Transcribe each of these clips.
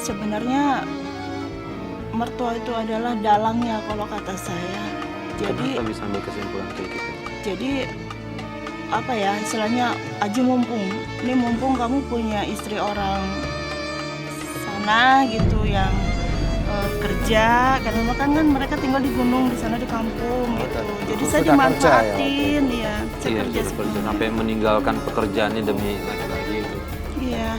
Sebenarnya mertua itu adalah dalangnya kalau kata saya. Jadi kenapa bisa ambil kesimpulan kayak gitu? Jadi apa ya istilahnya aji mumpung. Ini mumpung kamu punya istri orang sana gitu yang kerja, karena kan mereka tinggal di gunung di sana di kampung gitu. Jadi saya sudah kerja dimanfaatin ya. Saya Iya, kerja sudah kerja sampai meninggalkan pekerjaannya demi laki-laki itu. Iya.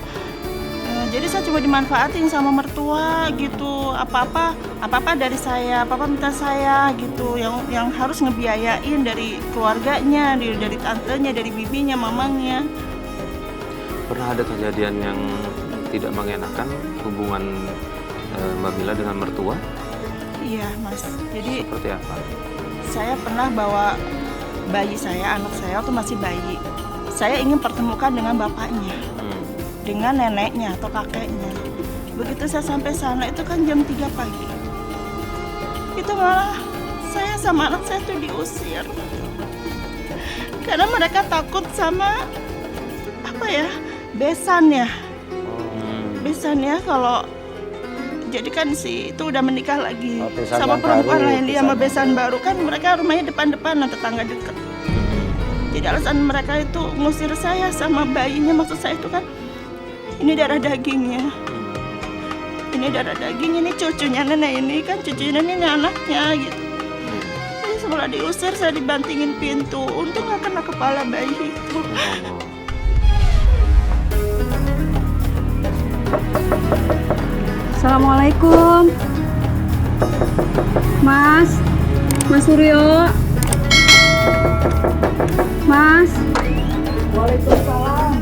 Jadi saya cuma dimanfaatin sama mertua gitu. Apa-apa dari saya, apa-apa minta saya gitu. Yang harus ngebiayain dari keluarganya, dari tantenya, dari bibinya, mamangnya. Pernah ada kejadian yang tidak mengenakan hubungan Mbak Mila dengan mertua? Iya, Mas. Jadi Seperti apa? saya pernah bawa bayi saya, anak saya waktu masih bayi. Saya ingin pertemukan dengan bapaknya, dengan neneknya atau kakeknya. Begitu saya sampai sana itu kan jam 3 pagi. Itu malah saya sama anak saya tuh diusir. Karena mereka takut sama apa ya? Besannya. Besannya kalau jadi kan si itu udah menikah lagi sama perempuan lain, dia sama besan baru kan mereka rumahnya depan-depanan, tetangga dekat. Jadi alasan mereka itu ngusir saya sama bayinya, maksud saya itu kan ini darah dagingnya. Ini darah daging, ini cucunya nenek ini kan cucunya nenek ini anaknya gitu. Jadi setelah diusir saya dibantingin pintu, untung nggak kena kepala bayi itu. Assalamualaikum, Mas Suryo, Mas. Waalaikumsalam.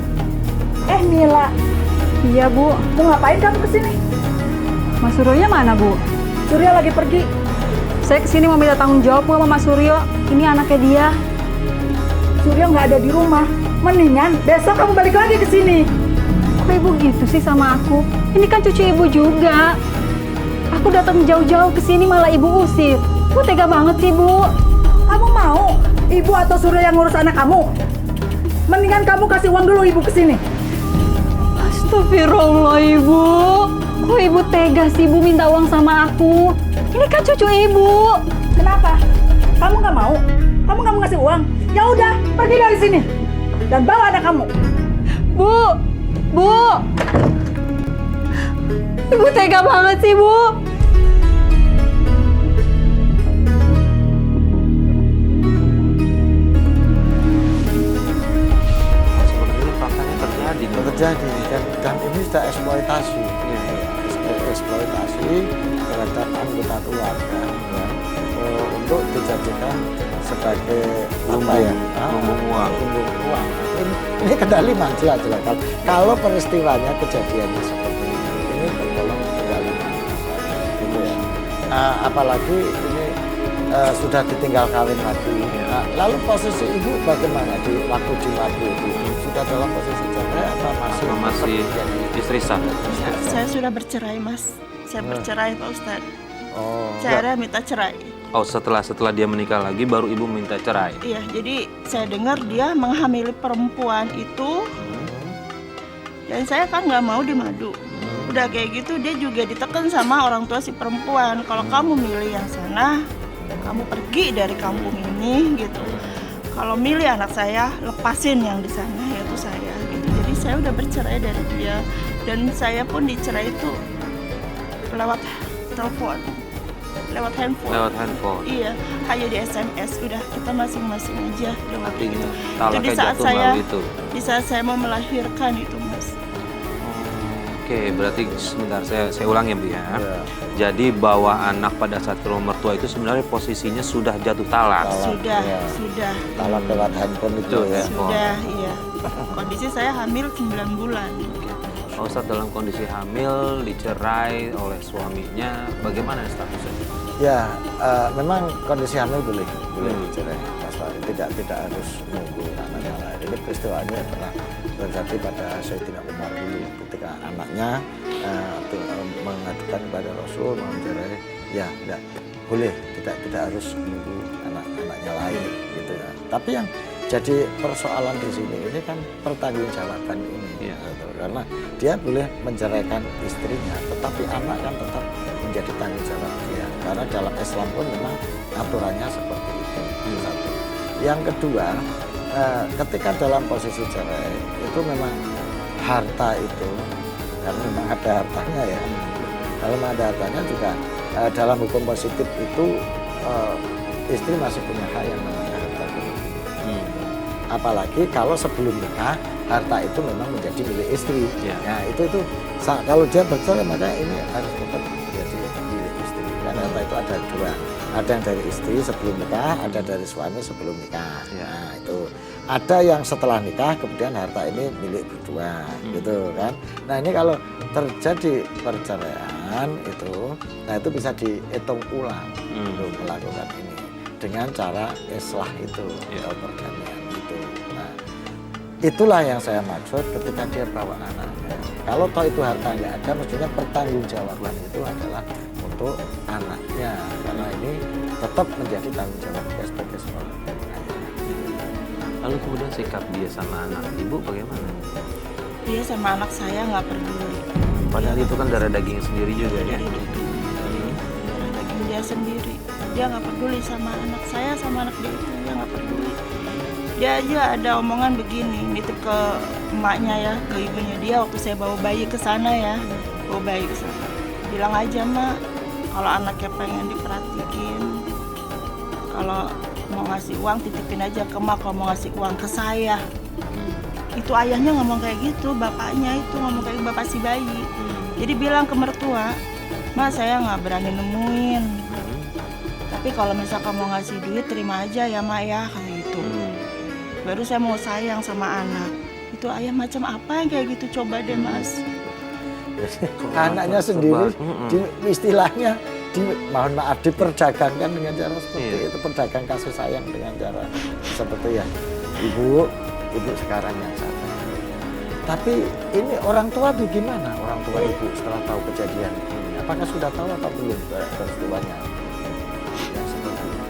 Mila. Iya, Bu. Mau ngapain kamu kesini? Mas Suryonya mana, Bu? Surya lagi pergi. Saya kesini mau minta tanggung jawab, Bu, sama Mas Suryo. Ini anaknya dia. Surya nggak ada di rumah. Mendingan besok kamu balik lagi ke sini. Kok Ibu gitu sih sama aku? Ini kan cucu Ibu juga. Aku datang jauh-jauh ke sini malah Ibu usir. Bu tega banget sih, Bu. Kamu mau ibu atau Surya yang ngurus anak kamu? Mendingan kamu kasih uang dulu ibu ke sini. Astagfirullah, Ibu. Kok Ibu tega sih, Bu, minta uang sama aku? Ini kan cucu Ibu. Kenapa? Kamu nggak mau? Kamu nggak mau ngasih uang? Ya udah, pergi dari sini dan bawa anak kamu. Bu. Ibu tega banget sih, Bu. Sebenarnya faktanya terjadi. Terjadi dan ini sudah eksploitasi, eksploitasi terhadap anggota keluarga ya, untuk dijadikan sebagai Lumbung uang. lumbung uang. Ini kendali jelas. Kalau peristiwanya kejadiannya seperti ini tergolong kendali gitu ya. Apalagi ini sudah ditinggal kawin lagi. Nah, lalu posisi ibu bagaimana di waktu di Madu itu? Sudah dalam posisi cerai atau masih Istri sah? Saya sudah bercerai, Mas. Saya bercerai, Pak Ustadz. Oh, Saya minta cerai. Oh, setelah dia menikah lagi baru ibu minta cerai? Iya, jadi saya dengar dia menghamili perempuan itu. Dan saya kan nggak mau di Madu. Udah kayak gitu dia juga ditekan sama orang tua si perempuan. Kalau kamu milih yang sana, kamu pergi dari kampung ini gitu. Kalau milih anak saya, lepasin yang di sana, yaitu saya gitu. Jadi saya udah bercerai dari dia. Dan saya pun dicerai itu lewat telepon, lewat handphone. Iya, hanya di SMS. Udah kita masing-masing aja lewat Artinya gitu. talaknya Jadi saat jatuh saya, melalui itu. di saat saya mau melahirkan itu, Mas. Oke, berarti sebentar saya ulang ya, Bu ya. Jadi bawa anak pada saat ke rumah mertua itu sebenarnya posisinya sudah jatuh talak. Sudah. talak lewat handphone itu ya. Sudah, iya. Kondisi saya hamil 9 bulan. Pak Ustadz dalam kondisi hamil, dicerai oleh suaminya, bagaimana statusnya? Ya, memang kondisi hamil boleh dicerai, Mas Fahri. Tidak harus menunggu anaknya lahir. Ini peristiwanya pernah terjadi pada Sayyidina Umar dulu, ketika anaknya mengadukan kepada Rasul mau mencerai. Ya, tidak boleh, tidak harus menunggu anaknya lahir, gitu ya. Tapi yang jadi persoalan di sini ini kan pertanggungjawaban ini. Iya. Gitu. Karena dia boleh menceraikan istrinya, tetapi anak kan tetap menjadi tanggung jawab dia. Karena dalam Islam pun memang aturannya seperti itu. Itu satu. Yang kedua, ketika dalam posisi cerai itu memang harta itu, karena memang ada hartanya ya. Kalau ada hartanya juga dalam hukum positif itu istri masih punya hak yang namanya harta dulu. Apalagi kalau sebelum nikah harta itu memang menjadi milik istri. Ya. Nah itu kalau dia bercerai maka ini harus tetap menjadi milik istri. Karena harta itu ada dua, ada yang dari istri sebelum nikah, ada dari suami sebelum nikah. Ya. Nah itu ada yang setelah nikah kemudian harta ini milik berdua, gitu kan. Nah ini kalau terjadi perceraian itu, nah itu bisa dihitung ulang untuk melakukan ini dengan cara islah itu atau perdamaian itu. Nah, itulah yang saya maksud ketika dia bawa anaknya. Kalau toh itu harta nggak ada, mestinya pertanggungjawaban itu adalah untuk anaknya, karena ini tetap menjadi tanggung jawab dia sebagai seorang ayah. Lalu kemudian sikap dia sama anak ibu bagaimana? Dia sama anak saya nggak peduli. Padahal itu kan darah daging sendiri juga ya. Dari daging. Darah daging dia sendiri. Dia nggak peduli sama anak saya, sama anak dia itu dia nggak peduli. Dia aja ada omongan begini, nitip ke emaknya ya, ke ibunya dia waktu saya bawa bayi ke sana ya, bawa bayi ke sana. Bilang aja mak, kalau anaknya pengen diperhatiin, kalau mau ngasih uang titipin aja ke mak, kalau mau ngasih uang ke saya. Itu ayahnya ngomong kayak gitu, bapaknya itu ngomong kayak bapak si bayi. Jadi bilang ke mertua, mak saya nggak berani nemuin. Tapi kalau misalkan mau ngasih duit terima aja ya mak ya, kayak gitu. Baru saya mau sayang sama anak. Itu ayah macam apa yang kayak gitu, coba deh mas. Anaknya sendiri istilahnya mohon maaf diperdagangkan dengan cara seperti itu, perdagang kasih sayang dengan cara seperti ya ibu sekarang yang sabar. Tapi ini orang tua bagaimana, orang tua ibu setelah tahu kejadian ini, apakah sudah tahu atau belum peristiwanya yang seperti itu?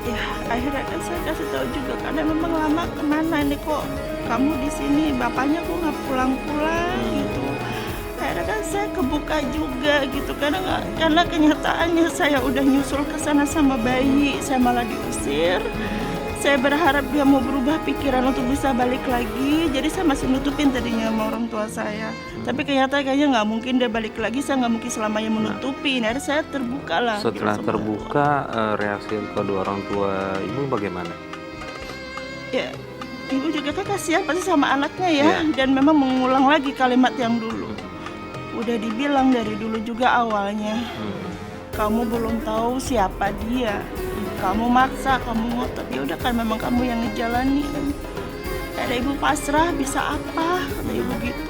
Ya akhirnya kan saya kasih tahu juga karena memang lama kemana ini kok kamu di sini, bapaknya kok nggak pulang-pulang gitu. Akhirnya kan saya kebuka juga gitu karena kenyataannya saya udah nyusul ke sana sama bayi, saya malah diusir. Saya berharap dia mau berubah pikiran untuk bisa balik lagi. Jadi saya masih nutupin tadinya sama orang tua saya. Tapi kayaknya nggak mungkin dia balik lagi. Saya nggak mungkin selamanya menutupin. Akhirnya saya terbuka lah. Setelah gitu, terbuka, reaksi kedua orang tua ibu bagaimana? Ya, ibu juga kan kasihan pasti sama anaknya ya. Dan memang mengulang lagi kalimat yang dulu. Udah dibilang dari dulu juga awalnya. Kamu belum tahu siapa dia. Kamu maksa, kamu ngotot, ya udah kan memang kamu yang ngejalanin. Ada ibu pasrah, bisa apa? Kata ibu gitu.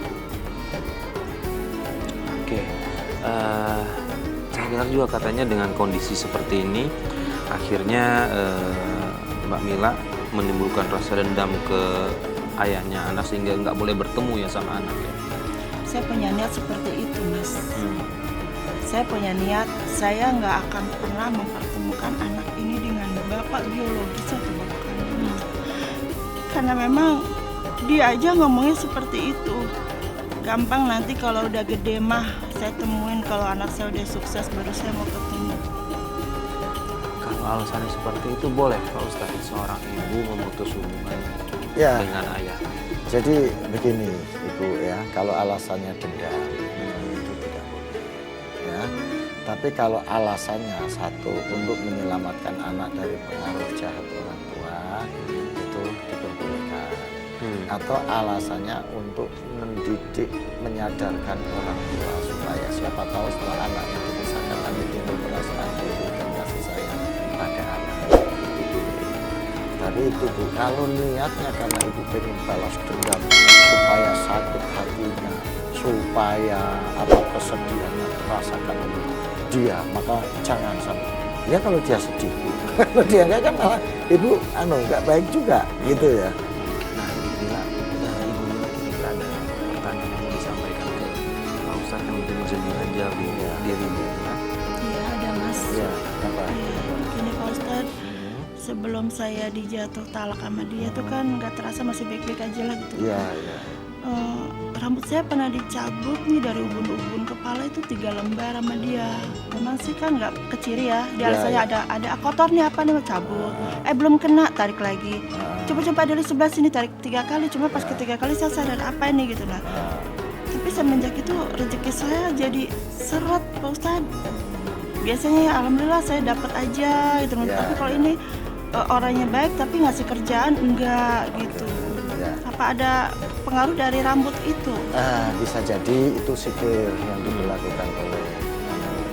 Oke, saya dengar juga katanya dengan kondisi seperti ini, akhirnya Mbak Mila menimbulkan rasa dendam ke ayahnya anak sehingga nggak boleh bertemu ya sama anak ya. Saya punya niat seperti itu, Mas. Saya punya niat, saya nggak akan pernah mempertemukan anak ini dengan bapak biologis atau bapak kandung. Karena memang dia aja ngomongnya seperti itu. Gampang nanti kalau udah gede mah, saya temuin kalau anak saya udah sukses baru saya mau ketemu. Kalau alasannya seperti itu boleh Pak Ustadz seorang ibu memutus hubungan dengan ayah. Jadi begini Ibu ya, kalau alasannya dendam itu tidak boleh ya. Tapi kalau alasannya satu untuk menyelamatkan anak dari pengaruh jahat orang tua itu diperbolehkan. Atau alasannya untuk mendidik, menyadarkan orang tua supaya siapa tahu setelah anaknya dipisahkan nanti timbul perasaan ibu dan kasih sayang pada anak. Tapi itu Bu, kalau niatnya karena ibu pengen balas dendam supaya sakit hatinya, supaya apa kesedihannya rasakan dia, maka jangan sampai. Ya kalau dia sedih Bu, kalau dia enggak kan malah ibu nggak baik juga gitu ya. Nah Ibu Mila kira-kira ada pertanyaan yang mau disampaikan ke Pak Ustadz yang mungkin bisa belajar di diri dia. Iya ada Mas. Iya, apa? Gini Pak Ustadz, sebelum saya dijatuh talak sama dia tuh kan nggak terasa masih baik-baik aja lah gitu. Iya, iya. Rambut saya pernah dicabut nih dari ubun-ubun kepala itu 3 lembar sama dia. Memang sih kan nggak keciri ya. Di alis saya ada kotor nih apa nih mau cabut. Belum kena, tarik lagi. Coba-coba dari sebelah sini tarik 3 kali. Cuma pas ketiga kali saya sadar apa ini gitu lah. Tapi semenjak itu rezeki saya jadi seret Pak Ustadz. Biasanya ya alhamdulillah saya dapat aja gitu. Tapi kalau ini orangnya baik tapi ngasih kerjaan enggak gitu. Apa ada pengaruh dari rambut itu? Bisa jadi itu sihir yang dilakukan oleh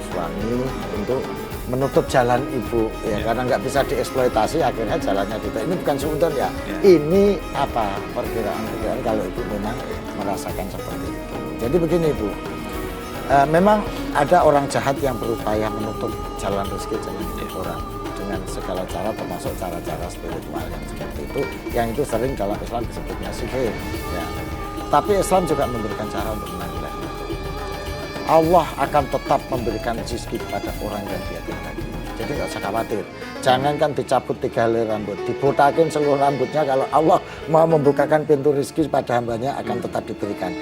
suami untuk menutup jalan ibu ya, karena nggak bisa dieksploitasi akhirnya jalannya kita. Ini bukan suudon ya. Ini apa perkiraan kalau ibu memang merasakan seperti itu. Jadi begini ibu, memang ada orang jahat yang berupaya menutup jalan rezeki jalan hidup orang dengan segala cara, termasuk cara-cara spiritual yang seperti itu, yang itu sering dalam Islam disebutnya sihir ya. Tapi Islam juga memberikan cara untuk menanggulangi itu. Allah akan tetap memberikan rezeki kepada orang yang dia kehendaki. Jadi nggak usah khawatir. Jangankan dicabut 3 helai rambut, dibotakin seluruh rambutnya, kalau Allah mau membukakan pintu rezeki pada hambanya akan tetap diberikan.